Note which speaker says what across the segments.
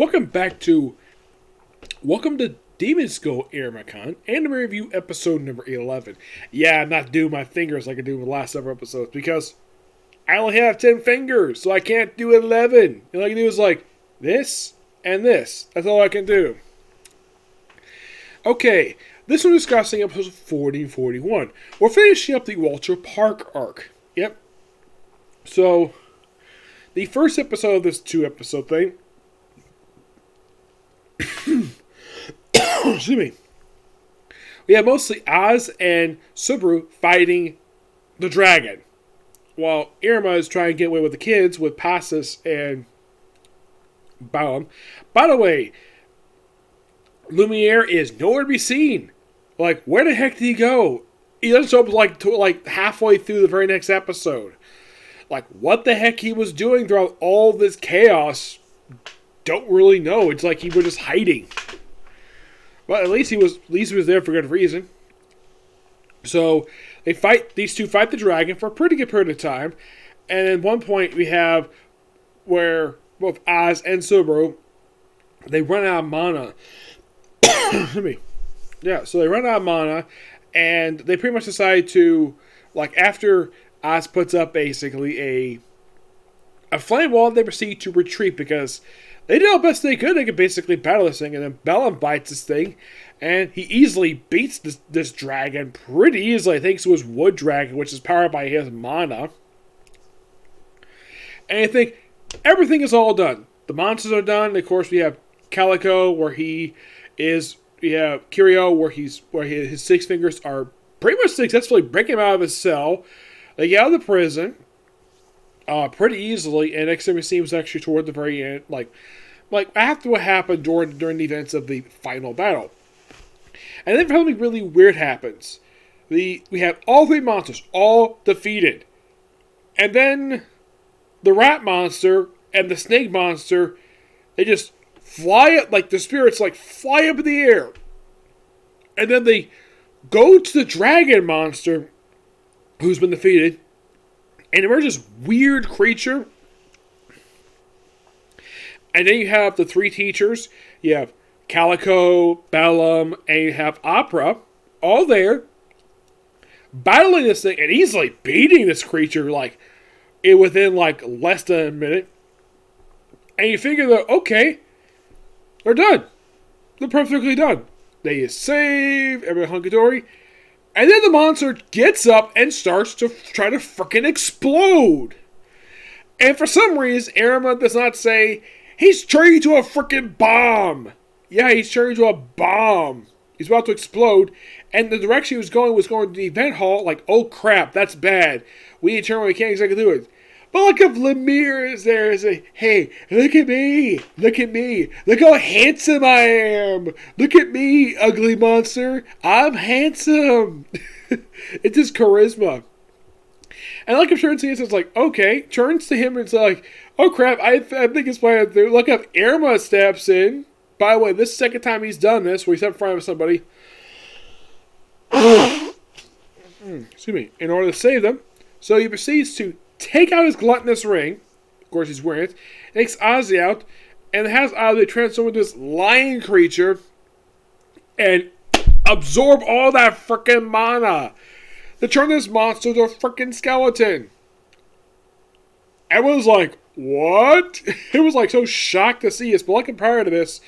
Speaker 1: Welcome to Demon School Iruma-kun, anime review episode number 11. Yeah, I'm not doing my fingers like I do with the last several episodes because I only have 10 fingers, so I can't do 11. All I can do is like this and this. That's all I can do. Okay, this one is discussing episodes 40 and 41. We're finishing up the Walter Park arc. Yep. So, the first episode of this 2-episode thing. Excuse me. We have mostly Oz and Subaru fighting the dragon, while Iruma is trying to get away with the kids with Passus and Baum. By the way, Lumiere is nowhere to be seen. Like, where the heck did he go? He doesn't show up like halfway through the very next episode. Like, what the heck he was doing throughout all this chaos, don't really know. It's like he was just hiding. But at least he was there for good reason. So these two fight the dragon for a pretty good period of time. And at one point we have where both Oz and Subaru, they run out of mana. Yeah, so they run out of mana and they pretty much decide to, like, after Oz puts up basically a flame wall, they proceed to retreat because they did all the best they could. They could basically battle this thing, and then Bellum bites this thing, and he easily beats this dragon pretty easily, thanks to his wood dragon, which is powered by his mana. And I think everything is all done. The monsters are done. Of course, we have Calico, where he is. We have Kirio, where his 6 fingers are pretty much successfully breaking him out of his cell. They get out of the prison pretty easily, and next time we see him was actually toward the very end, like after what happened during the events of the final battle. And then something really weird happens. We have all 3 monsters all defeated, and then the rat monster and the snake monster, they just fly up, like the spirits fly up in the air, and then they go to the dragon monster who's been defeated, and emerges this weird creature. And then you have the 3 teachers. You have Calico, Bellum, and you have Opera, all there, battling this thing and easily beating this creature within less than a minute. And you figure that, okay, they're done. They're perfectly done. They save, everything hunky-dory. And then the monster gets up and starts to try to frickin' explode. And for some reason, Iruma does not say, he's turning into a frickin' bomb. Yeah, he's turning into a bomb. He's about to explode. And the direction he was going to the event hall, like, oh crap, that's bad. We need to turn around, we can't exactly do it. But look if Lemire is there and say, hey, look at me, look how handsome I am. Look at me, ugly monster, I'm handsome. It's his charisma. And like if turns to him, it's like, okay, turns to him and it's like, oh crap, I think it's playing through. Look up, Iruma steps in. By the way, this is the second time he's done this, where he's up in front of somebody. Excuse me, in order to save them. So he proceeds to take out his gluttonous ring. Of course, he's wearing it. Takes Ozzy out. And has Ozzy transform into this lion creature. And absorb all that frickin' mana. To turn this monster into a frickin' skeleton. Everyone's like, what? It was so shocked to see this. But prior to this,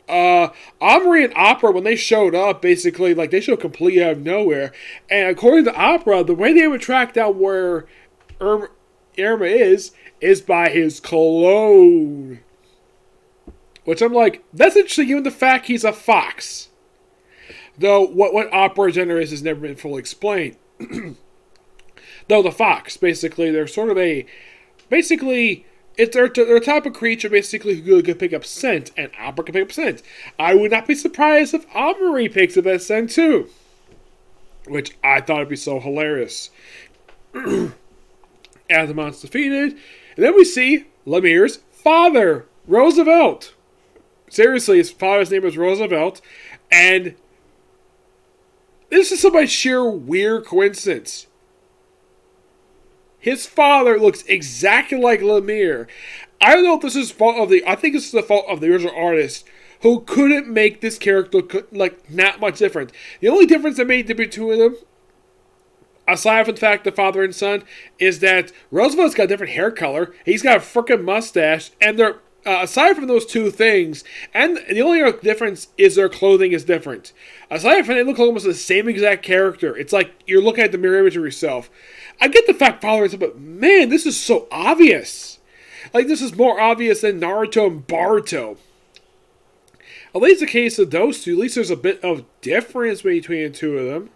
Speaker 1: Omri and Opera, when they showed up, basically, they showed completely out of nowhere. And according to Opera, the way they would track down where Iruma is by his cologne. Which I'm like, that's interesting given the fact he's a fox. Though, what Opera gender is has never been fully explained. Though the fox, basically, they're sort of they're a type of creature, basically, who can pick up scent, and Opera can pick up scent. I would not be surprised if Omri picks up that scent, too. Which I thought would be so hilarious. As the monster's defeated, and then we see Lemire's father, Roosevelt. Seriously, his father's name is Roosevelt, and this is some by sheer weird coincidence. his father looks exactly like Lemire. I don't know if this is fault of I think this is the fault of the original artist who couldn't make this character look like not much different. The only difference that made between them, aside from the fact the father and son, is that Roosevelt's got a different hair color. He's got a freaking mustache, and they're aside from those two things, and the only other difference is their clothing is different. Aside from they look almost the same exact character. It's like you're looking at the mirror image of yourself. I get the fact father and son, but man, this is so obvious. Like, this is more obvious than Naruto and Boruto. At least in the case of those two, at least there's a bit of difference between the two of them.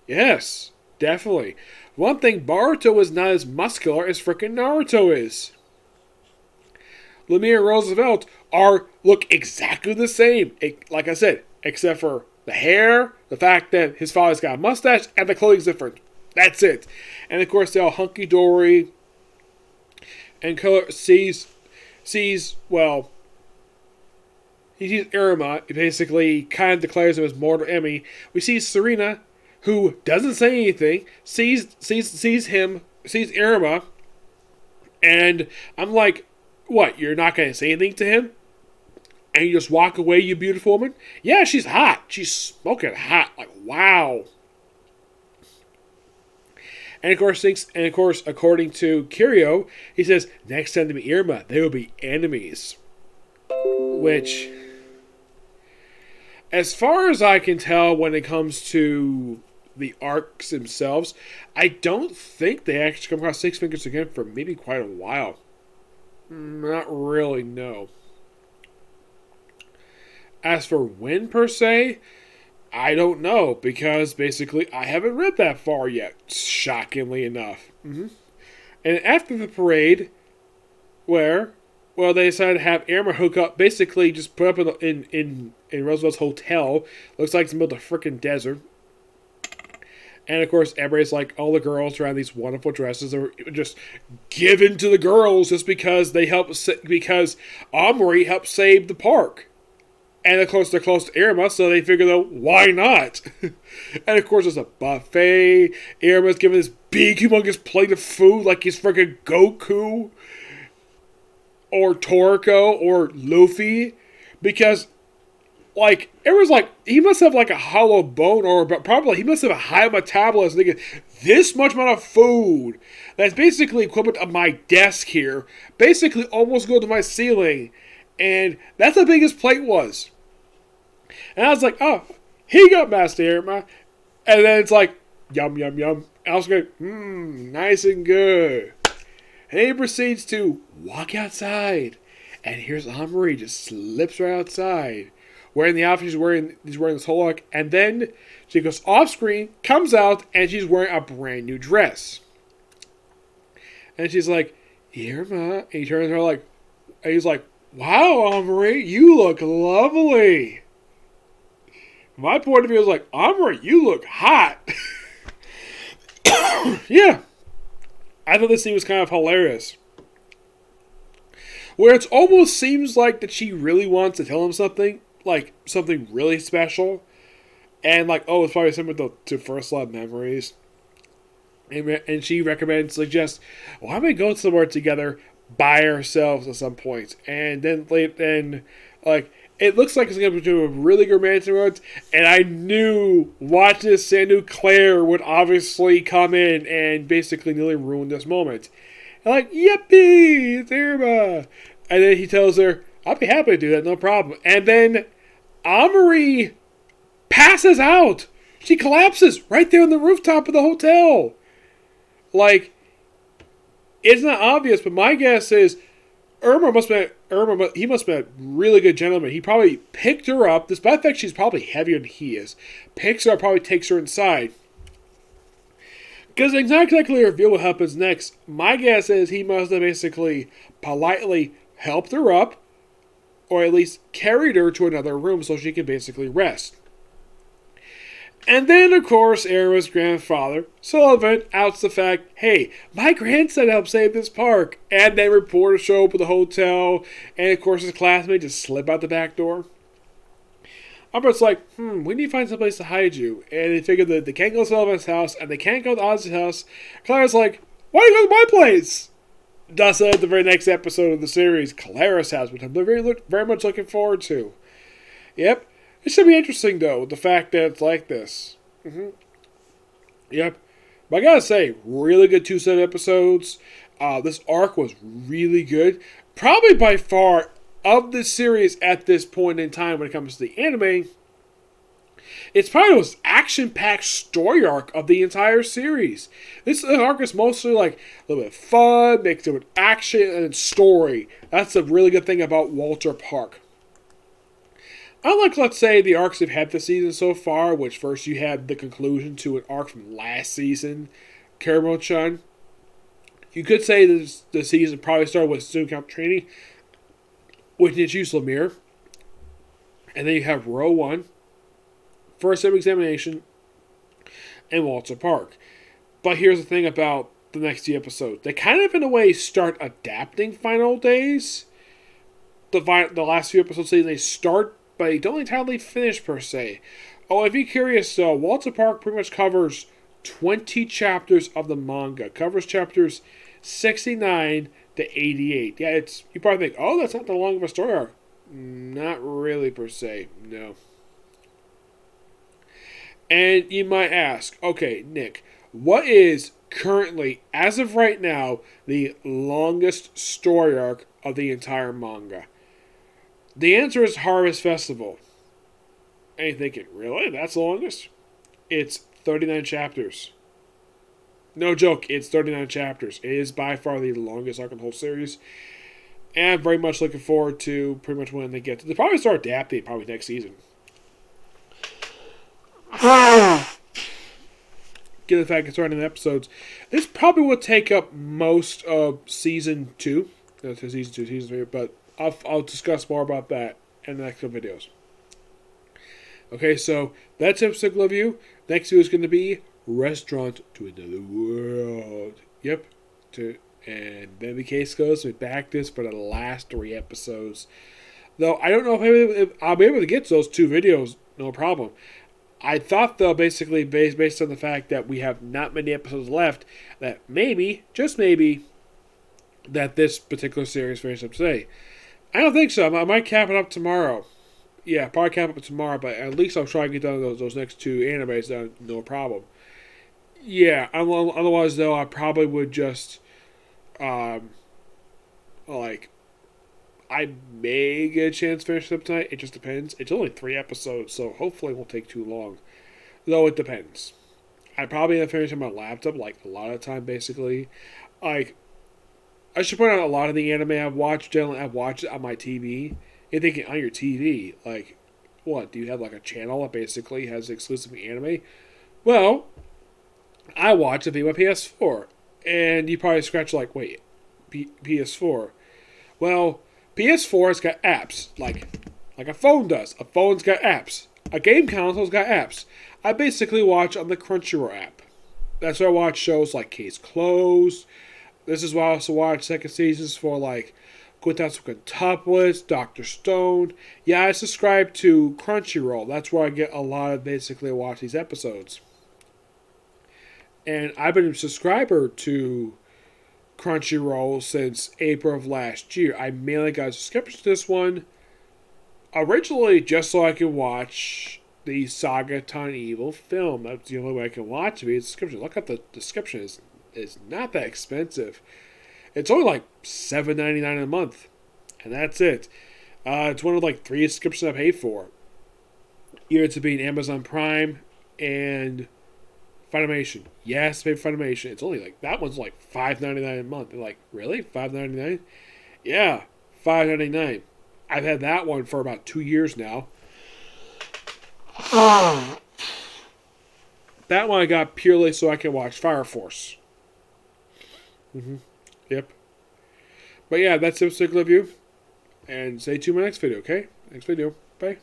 Speaker 1: Yes, definitely. One thing, Boruto is not as muscular as frickin' Naruto is. Lemire and Roosevelt look exactly the same, like I said, except for the hair, the fact that his father's got a mustache, and the clothing's different. That's it. And of course, they're all hunky-dory. And sees Iruma. He basically kind of declares him as mortal enemy. We see Serena, who doesn't say anything, sees Iruma, and I'm like, what, you're not going to say anything to him? And you just walk away, you beautiful woman? Yeah, she's hot. She's smoking hot. Like, wow. And of course, according to Kiryu, he says, next time to meet Iruma, they will be enemies. Which, as far as I can tell when it comes to the arcs themselves, I don't think they actually come across Six Fingers again for maybe quite a while. Not really, no. As for when, per se, I don't know, because basically I haven't read that far yet, shockingly enough. And after the parade, they decided to have Iruma hook up, basically just put up in Roosevelt's hotel. Looks like it's in the middle of the freaking desert. And of course, everybody's like, all the girls are in these wonderful dresses are just given to the girls just because because Amori helped save the park. And of course, they're close to Iruma, so they figure, though, why not? And of course, there's a buffet. Iruma's given this big, humongous plate of food like he's freaking Goku or Toriko or Luffy. Because, like, Iruma's like, he must have like a hollow bone, but probably he must have a high metabolism. Thinking, this much amount of food that's basically equivalent of my desk here, basically almost go to my ceiling. And that's how big his plate was. And I was like, oh, here you go, Master Iruma. And then it's like, yum, yum, yum. And I was going, nice and good. And he proceeds to walk outside. And here's Amori, just slips right outside. Wearing the outfit he's wearing this whole look. And then she goes off screen, comes out, and she's wearing a brand new dress. And she's like, Iruma. And he turns to her like, and he's like, wow, Amori, you look lovely. My point of view is like, Amori, you look hot. Yeah. I thought this scene was kind of hilarious. Where it almost seems like that she really wants to tell him something, like something really special. And like, oh, it's probably similar to First Love Memories. And she suggests, well, I'm going to go somewhere together by ourselves at some point. And then like, it looks like it's going to be a really good romantic road. And I knew watching this, I knew Claire would obviously come in and basically nearly ruin this moment. And like, yippee, it's Iruma. And then he tells her, I'll be happy to do that, no problem. And then Amori passes out. She collapses right there on the rooftop of the hotel. Like, it's not obvious, but my guess is Iruma must have been a really good gentleman. He probably picked her up, despite the fact she's probably heavier than he is. Picks her up, probably takes her inside. Because it's not exactly reveal what happens next. My guess is he must have basically politely helped her up, or at least carried her to another room so she can basically rest. And then, of course, Iruma's grandfather, Sullivan, outs the fact, hey, my grandson helped save this park. And then reporters show up at the hotel, and of course his classmates just slip out the back door. Albert's like, we need to find someplace to hide you. And they figure that they can't go to Sullivan's house, and they can't go to Ozzy's house. Claire's like, Why do you go to my place? Thus, at the very next episode of the series, Claris has, which I'm very much looking forward to. Yep. It should be interesting, though, the fact that it's like this. Yep. But I gotta say, really good 2-set episodes. This arc was really good. Probably by far, of the series at this point in time when it comes to the anime, it's probably the most action-packed story arc of the entire series. This arc is mostly like a little bit of fun, mixed in with action and story. That's a really good thing about Walter Park. Unlike, let's say, the arcs they've had this season so far, which first you had the conclusion to an arc from last season, Caramel-chan. You could say this the season probably started with student camp training, with Nichi's Lemire. And then you have Row 1, First Sem Examination, and Walter Park. But here's the thing about the next few episodes. They kind of, in a way, start adapting Final Days. The last few episodes, they start, but they don't entirely finish, per se. Oh, if you're curious, Walter Park pretty much covers 20 chapters of the manga. Covers chapters 69 to 88. Yeah, you probably think, oh, that's not that long of a story arc. Not really, per se. No. And you might ask, okay, Nick, what is currently, as of right now, the longest story arc of the entire manga? The answer is Harvest Festival. And you're thinking, really? That's the longest? It's 39 chapters. No joke, it's 39 chapters. It is by far the longest arc in the whole series. And I'm very much looking forward to pretty much when they get to... They'll probably start adapting probably next season. Given the fact it's running episodes, this probably will take up most of season 2. That's season 2, season 3, but I'll discuss more about that in the next couple videos. Okay, so that's episode review. Next video is going to be Restaurant to Another World. Yep. And then the case goes, we back this for the last 3 episodes. Though I don't know if I'll be able to get to those 2 videos, no problem. I thought, though, basically, based on the fact that we have not many episodes left, that maybe, just maybe, that this particular series finishes up today. I don't think so. I might cap it up tomorrow. Yeah, probably cap it up tomorrow, but at least I'll try and get done those next 2 animes done, no problem. Yeah, otherwise, though, I probably would just, I may get a chance to finish it up tonight. It just depends. It's only 3 episodes, so hopefully it won't take too long. Though it depends. I probably have to finish on my laptop, like, a lot of the time, basically. Like, I should point out a lot of the anime I've watched, generally I've watched it on my TV. You're thinking, on your TV, like, what, do you have, like, a channel that basically has exclusive anime? Well, I watch it via my PS4. And you probably scratch, like, wait, PS4? Well, PS4's got apps, like a phone does. A phone's got apps. A game console's got apps. I basically watch on the Crunchyroll app. That's where I watch shows like Case Closed. This is why I also watch second seasons for like Quintetsu Quintuplets, Dr. Stone. Yeah, I subscribe to Crunchyroll. That's where I get a lot of basically watch these episodes. And I've been a subscriber to Crunchyroll since April of last year. I mainly got a subscription to this one originally just so I could watch the Saga Ton Evil film. That's the only way I can watch it. It's a subscription. Look at the description. It's not that expensive. It's only like $7.99 a month, and that's it. It's one of like 3 subscriptions I paid for. Either to be an Amazon Prime and Funimation. Yes, pay for Funimation. It's only like, that one's like $5.99 a month. They're like, really? $5.99? Yeah, $5.99. I've had that one for about 2 years now. That one I got purely so I can watch Fire Force. Yep. But yeah, that's the particular review. And stay tuned for my next video, okay? Next video. Bye.